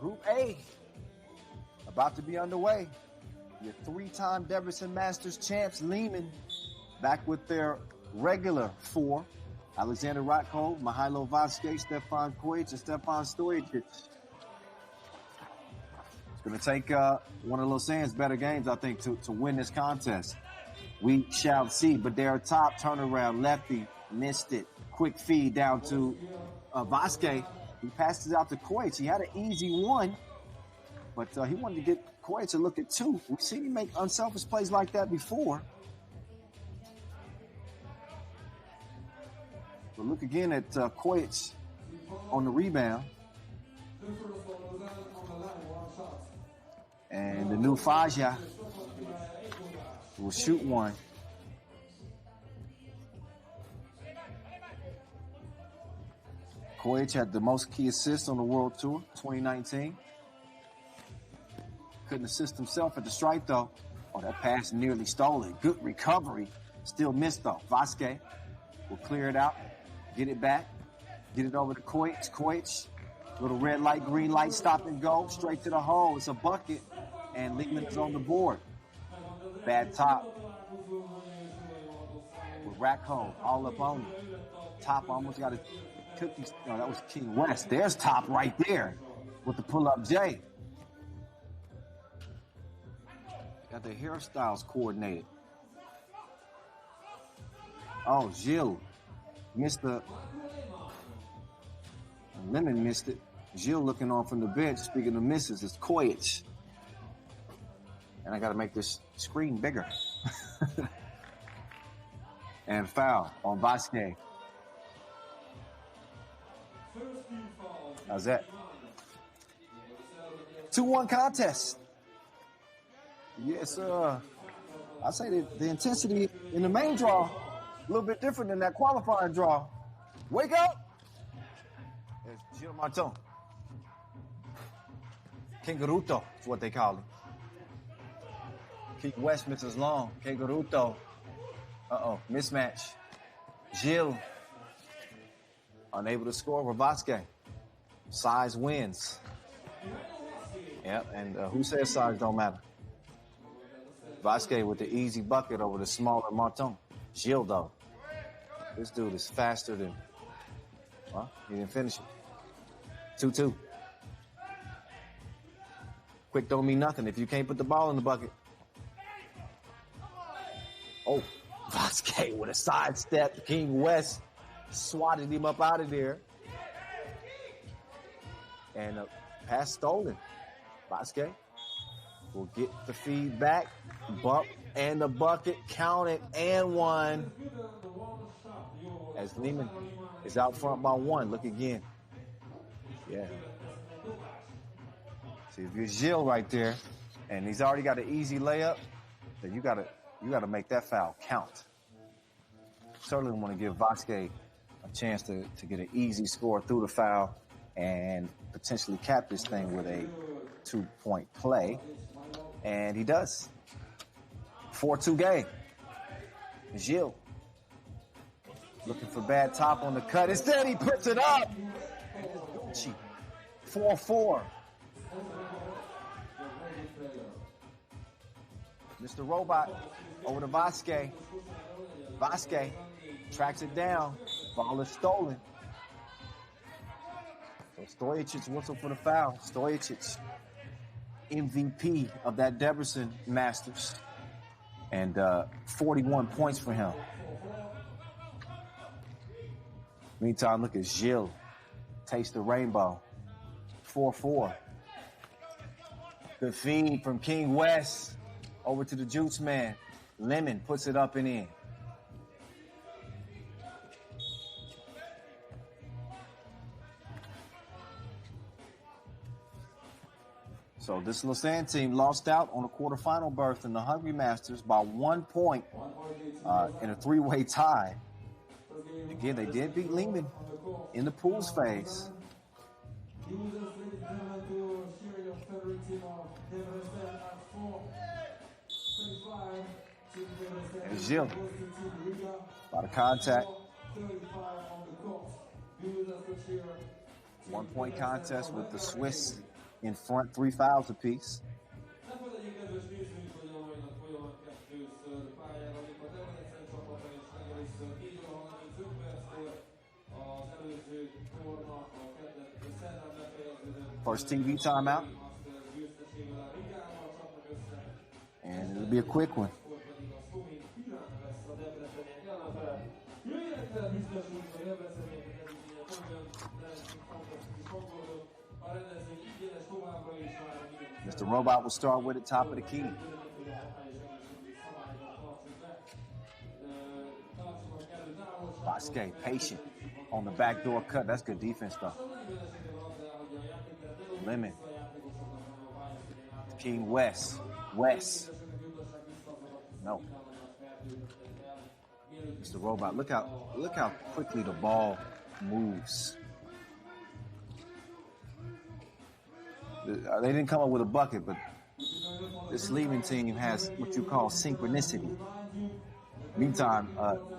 Group A, about to be underway. Your three-time Debrecen Masters champs, Liman, back with their regular four. Alexander Ratko, Mihailo Vaske, Stefan Kojic, and Stefan Stojacic. It's going to take one of Lausanne's better games, I think, to win this contest. We shall see. But they're top turnaround lefty, missed it. Quick feed down to Vaske. He passes it out to Kojic. He had an easy one, but he wanted to get Kojic to look at two. We've seen him make unselfish plays like that before. But look again at Kojic on the rebound. And the new Faja will shoot one. Kojic had the most key assists on the World Tour 2019. Couldn't assist himself at the stripe, though. Oh, that pass nearly stolen. Good recovery. Still missed, though. Vaske will clear it out. Get it back. Get it over to Kojic. Kojic, little red light, green light, stop and go. Straight to the hole. It's a bucket. And Liman is on the board. Bad top. With Ratko all up on him. Top almost got a cookie. No, that was King West. There's Top right there with the pull-up J. Got the hairstyles coordinated. Oh, Gilles missed the. Liman missed it. Gilles looking on from the bench. Speaking of misses, it's Kojic. And I got to make this screen bigger. And foul on Vaske. How's that? 2-1 contest. Yes, I say the intensity in the main draw a little bit different than that qualifying draw. Wake up! There's Gilles Martin. Kengaruto is what they call him. King West misses long. Kengaruto. Mismatch. Gilles unable to score for Vaske. Size wins. Yep, and who says size don't matter? Vaske with the easy bucket over the smaller Martin. Gilles, though. This dude is faster than... Well, he didn't finish it. 2-2. Quick don't mean nothing if you can't put the ball in the bucket. Oh, Vaske with a sidestep. King West swatted him up out of there. And pass stolen. Vaske will get the feed back. Bump and the bucket. Count it and one. As Liman is out front by one. Look again. Yeah. See, if you're Gilles right there, and he's already got an easy layup, then you gotta make that foul count. Certainly want to give Vaske a chance to get an easy score through the foul and potentially cap this thing with a 2-point play. And he does. 4-2 game. Gilles looking for bad top on the cut. Instead, he puts it up. 4-4. Mr. Robot over to Vaske. Vaske tracks it down. Ball is stolen. So Stojacic whistle for the foul. Stojacic, MVP of that Debrecen Masters. And 41 points for him. Meantime, look at Gilles. Taste the rainbow. 4-4. Good feed from King West over to the juice man. Liman puts it up and in. So this Lausanne team lost out on a quarterfinal berth in the Hungary Masters by 1 point in a three-way tie. Again, they did beat Liman in the pools phase. And Gilles, a lot of contact. 1 point contest with the Swiss in front, 3 fouls apiece. First TV timeout. And it'll be a quick one. Mr. Robot will start with it, top of the key. Vasquez, patient on the backdoor cut. That's good defense, though. Liman. King West. No. Mr. Robot, look how quickly the ball moves. They didn't come up with a bucket, but this Liman team has what you call synchronicity. Meantime,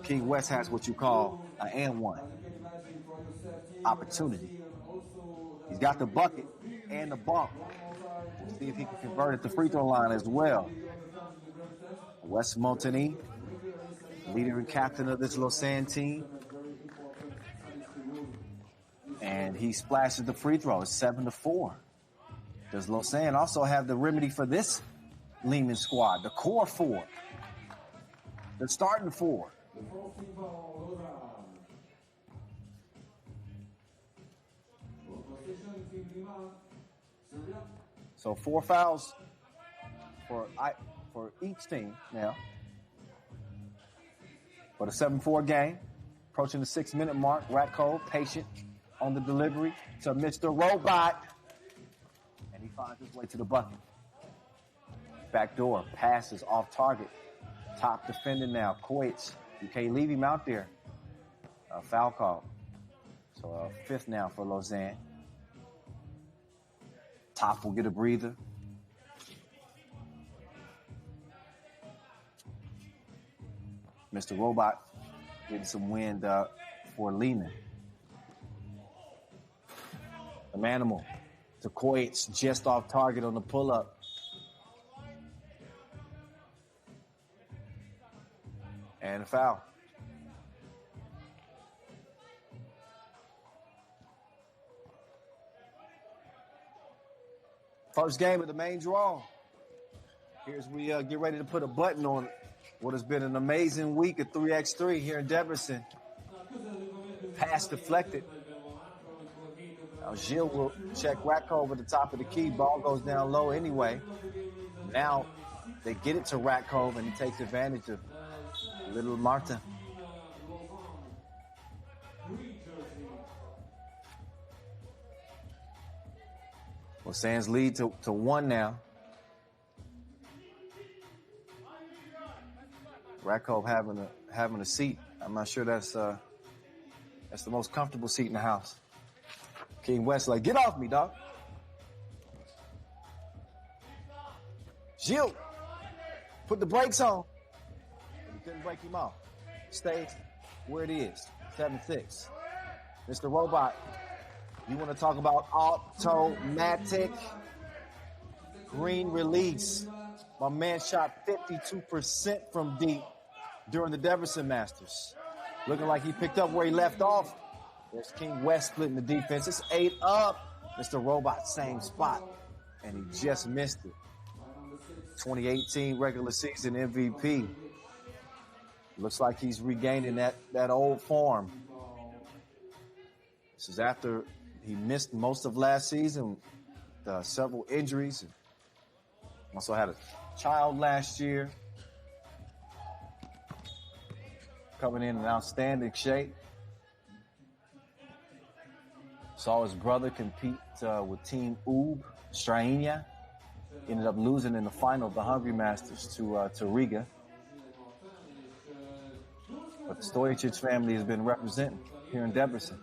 King West has what you call an and one opportunity. He's got the bucket and the bump. We'll see if he can convert at the free throw line as well. Wes Montagny, leader and captain of this Lausanne team. And he splashes the free throw. It's 7-4. Does Lausanne also have the remedy for this Liman squad? The core four. The starting four. So 4 fouls for each team now. For the 7-4 game, approaching the 6-minute mark. Ratko, patient on the delivery to Mr. Robot. And he finds his way to the bucket. Backdoor, passes off target. Top defender now, Koitz. You can't leave him out there. Foul call. So 5th now for Lausanne. Top will get a breather. Mr. Robot getting some wind for Liman. The Manimal to Koitz, just off target on the pull-up. And a foul. First game of the main draw. Here's we get ready to put a button on what has been an amazing week of 3x3 here in Debrecen. Pass deflected. Now Gilles will check Ratko over the top of the key. Ball goes down low anyway. Now they get it to Ratko, and he takes advantage of Little Martin. Lausanne's lead to 1 now. Ratko having a seat. I'm not sure that's the most comfortable seat in the house. King West like, get off me, dog. Gilles, put the brakes on. He couldn't break him off. Stays where it is. 7-6. Mr. Robot, you want to talk about automatic green release. My man shot 52% from deep during the Debrecen Masters. Looking like he picked up where he left off. There's King West splitting the defense. It's 8 up. Mr. Robot, same spot. And he just missed it. 2018 regular season MVP. Looks like he's regaining that old form. This is after he missed most of last season with several injuries. Also had a child last year. Coming in outstanding shape. Saw his brother compete with Team Ub, Strainia. Ended up losing in the final of the Hungary Masters to Riga. But the Stojicic family has been representing here in Debrecen.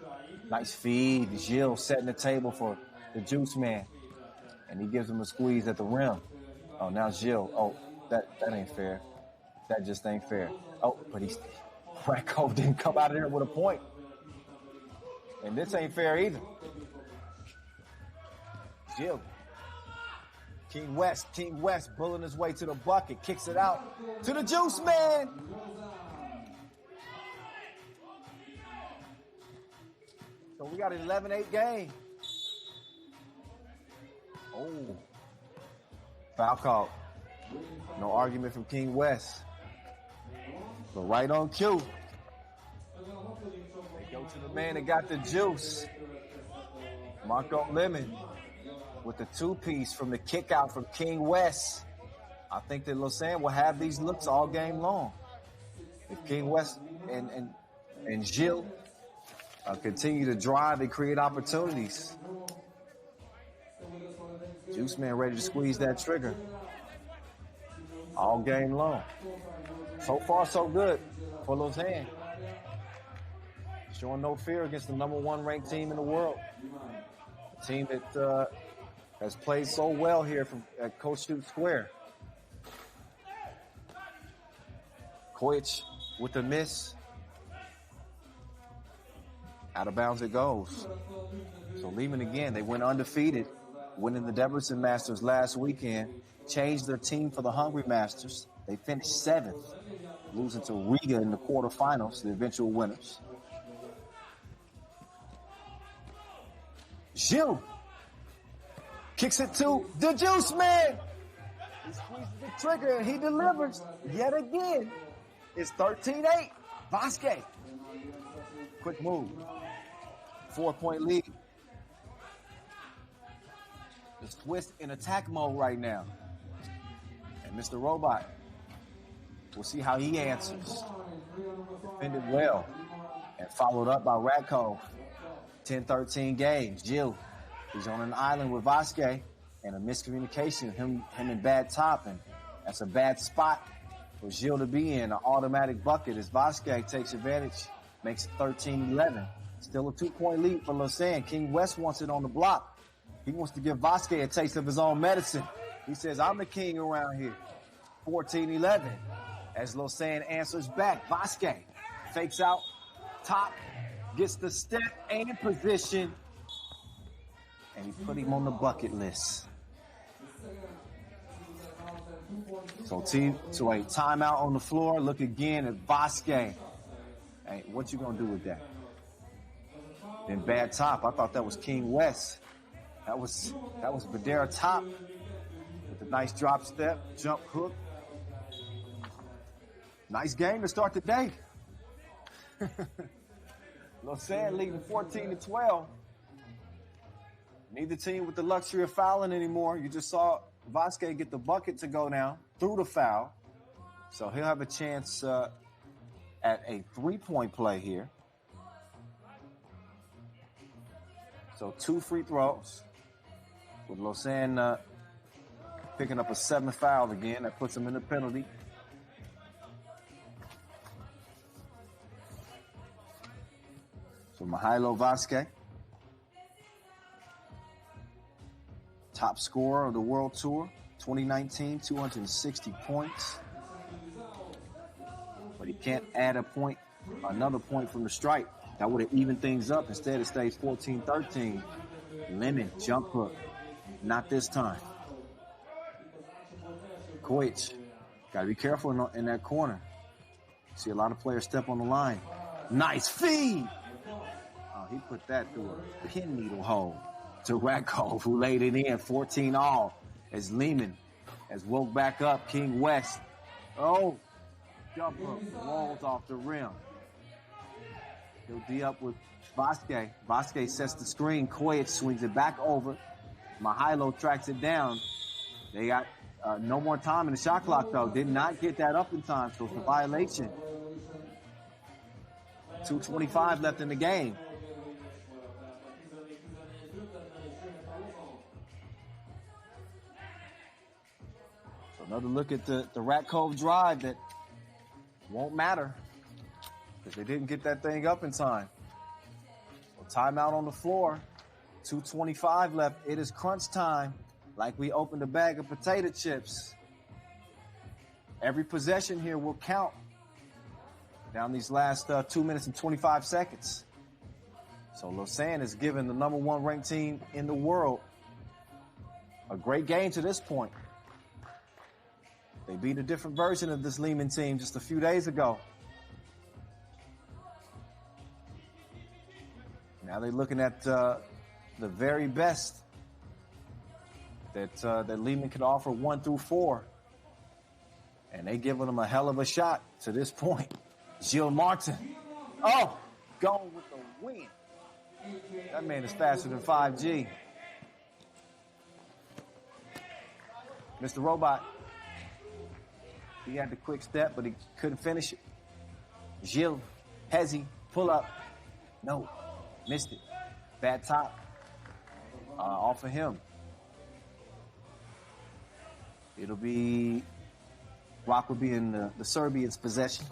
Nice feed. Gilles setting the table for the Juice Man. And he gives him a squeeze at the rim. Oh, now Gilles. Oh, that ain't fair. That just ain't fair. Oh, but Ratko didn't come out of there with a point. And this ain't fair either. Gilles King West bulling his way to the bucket, kicks it out to the juice man. So we got an 11-8 game. Oh, foul call. No argument from King West. But right on cue. They go to the man that got the juice. Liman with the two-piece from the kick out from King West. I think that Lausanne will have these looks all game long. If King West and Gilles continue to drive and create opportunities. Juice man ready to squeeze that trigger all game long. So far, so good for Lausanne. Showing no fear against the #1 ranked team in the world. A team that has played so well here at Coach Shoot Square. Koich with the miss. Out of bounds it goes. So Liman again, they went undefeated, winning the Debrecen Masters last weekend, changed their team for the Hungary Masters. They finished 7th, losing to Riga in the quarterfinals, the eventual winners. Gilles kicks it to the juice man. He squeezes the trigger and he delivers yet again. It's 13-8. Vasquez. Quick move. 4-point lead. The Swiss in attack mode right now. And Mr. Robot, we'll see how he answers. Defended well and followed up by Radko. 10-13 game. Gilles, he's on an island with Vasquez and a miscommunication. Him and Bad Top, and that's a bad spot for Gilles to be in. An automatic bucket as Vasquez takes advantage, makes it 13-11. Still a 2-point lead for Lausanne. King West wants it on the block. He wants to give Vasquez a taste of his own medicine. He says, I'm the king around here. 14-11 as Lausanne answers back. Vasquez fakes out top, gets the step and position, and he put him on the bucket list. So team to a timeout on the floor. Look again at Vasquez. Hey, what you gonna do with that? Then Bad Top. I thought that was King West. That was Badera Top with a nice drop step, jump hook. Nice game to start the day. Lausanne leading 14-12. Neither team with the luxury of fouling anymore. You just saw Vasquez get the bucket to go down through the foul. So he'll have a chance at a 3-point play here. So 2 free throws with Lausanne picking up a 7th foul again. That puts him in the penalty. So Mihailo Vasquez, top scorer of the World Tour, 2019, 260 points. But he can't add another point from the stripe. That would have evened things up. Instead, it stays 14-13. Liman, jump hook. Not this time. Koich, got to be careful in that corner. See a lot of players step on the line. Nice feed. Oh, he put that through a pin needle hole to Radko, who laid it in 14-all as Liman has woke back up. King West. Oh, jump hook rolls off the rim. He'll D up with Vasquez. Vasquez sets the screen. Koich swings it back over. Mihailo tracks it down. They got no more time in the shot clock, though. Did not get that up in time, so it's a violation. 2:25 left in the game. So another look at the Rat Cove drive that won't matter because they didn't get that thing up in time. So timeout on the floor. 2:25 left. It is crunch time. Like we opened a bag of potato chips. Every possession here will count down these last 2 minutes and 25 seconds. So Lausanne is given the #1 ranked team in the world a great game to this point. They beat a different version of this Liman team just a few days ago. Now they're looking at the very best that Liman could offer 1 through 4. And they giving them a hell of a shot to this point. Gilles Martin. Oh, going with the win. That man is faster than 5G. Mr. Robot. He had the quick step, but he couldn't finish it. Gilles, Hezzy, pull up. No, missed it. Bad top. Off of him. It'll be, rock will be in the Serbians' possession.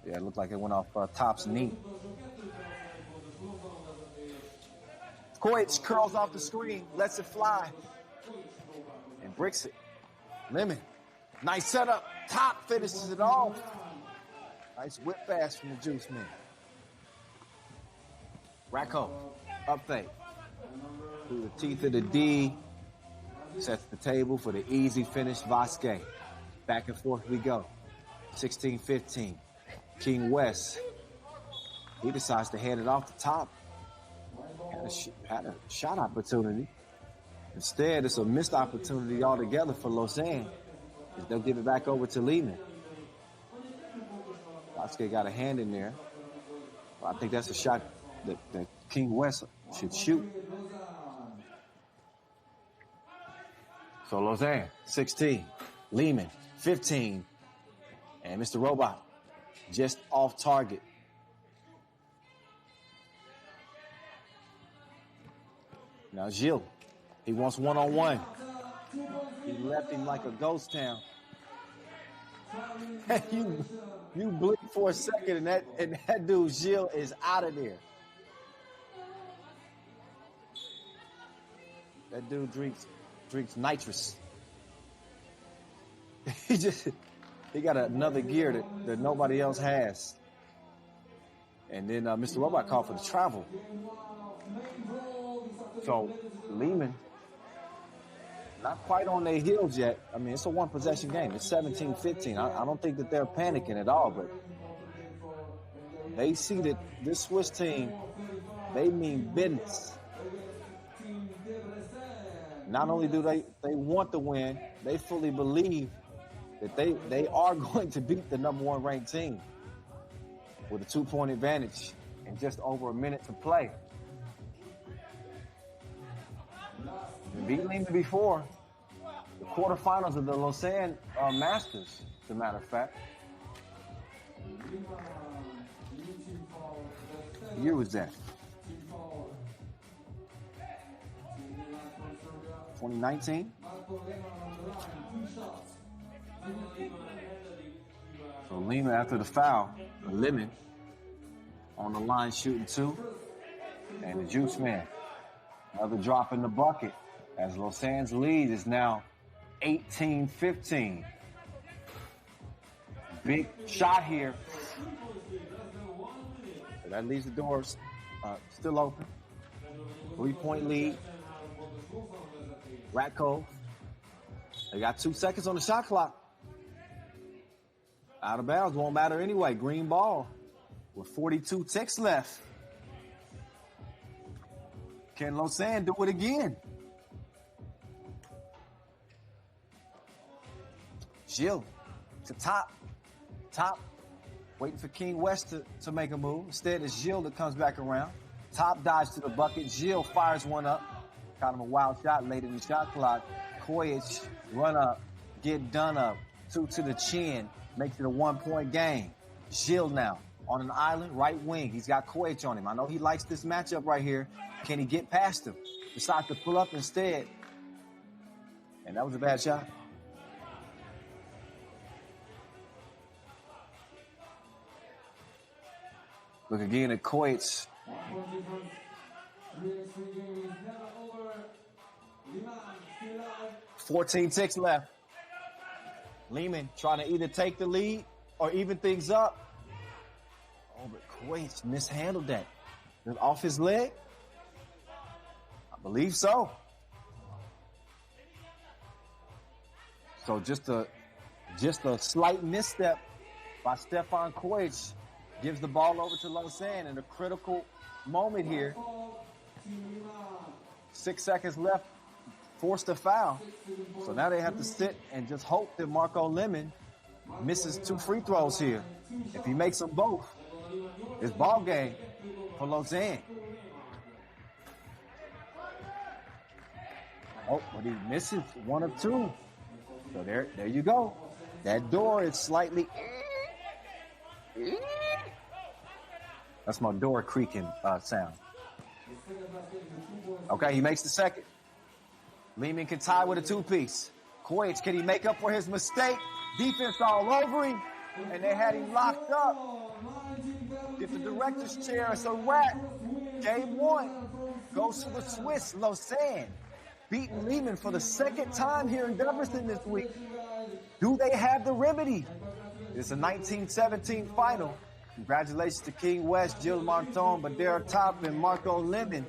Yeah, it looked like it went off Top's knee. Kojic curls off the screen, lets it fly, and bricks it. Liman, nice setup. Top finishes it off. Nice whip pass from the Juice Man. Racco, up fake. Through the teeth of the D. Sets the table for the easy finish, Vasquez. Back and forth we go. 16-15. King West. He decides to head it off the top. Had a shot opportunity. Instead, it's a missed opportunity altogether for Lausanne. They'll give it back over to Liman. Vasquez got a hand in there. Well, I think that's a shot that King West should shoot. So Lausanne, 16. Liman, 15. And Mr. Robot, just off target. Now Gilles, he wants one-on-one. He left him like a ghost town. you blink for a second, and that dude Gilles is out of there. That dude drinks nitrous. he got another gear that nobody else has. And then Mr. Robot called for the travel. So Liman, not quite on their heels yet. I mean, it's a one-possession game. It's 17-15. I don't think that they're panicking at all, but they see that this Swiss team, they mean business. Not only do they want to win, they fully believe that they are going to beat the number 1 ranked team with a 2-point advantage and just over a minute to play. They beat Liman before the quarterfinals of the Lausanne Masters, as a matter of fact. What year was that? 2019? So Liman after the foul, Liman on the line shooting 2, and the Juice Man, another drop in the bucket as Lausanne's lead is now 18-15. Big shot here. So that leaves the doors still open. 3-point lead. Ratco. They got 2 seconds on the shot clock. Out of bounds, won't matter anyway. Green ball with 42 ticks left. Can Lausanne do it again? Gilles to top, waiting for King West to make a move. Instead, it's Gilles that comes back around. Top dives to the bucket. Gilles fires one up. Caught him a wild shot late in the shot clock. Kojic, run up, get done up. 2 to the chin, makes it a 1-point game. Gilles now on an island, right wing. He's got Kojic on him. I know he likes this matchup right here. Can he get past him? Decides to pull up instead. And that was a bad shot. Look again at Kojic. 14 ticks left. Liman trying to either take the lead or even things up. Oh, but Kuwait mishandled that. Off his leg? I believe so. So just a slight misstep by Stefan Kuwait gives the ball over to Lausanne in a critical moment here. 6 seconds left, forced a foul. So now they have to sit and just hope that Marco Liman misses 2 free throws here. If he makes them both, it's ball game for Lausanne. Oh, but he misses 1 of 2. So there you go. That door is slightly. That's my door creaking sound. Okay, he makes the second. Liman can tie with a 2-piece. Kuwait, can he make up for his mistake? Defense all over him, and they had him locked up. Get the director's chair. It's a wrap. Game 1 goes to the Swiss. Lausanne beating Liman for the 2nd time here in Debrecen this week. Do they have the remedy? It's a 1917 final. Congratulations to King West, Jill Martin, Badera Top, and Marco Liman.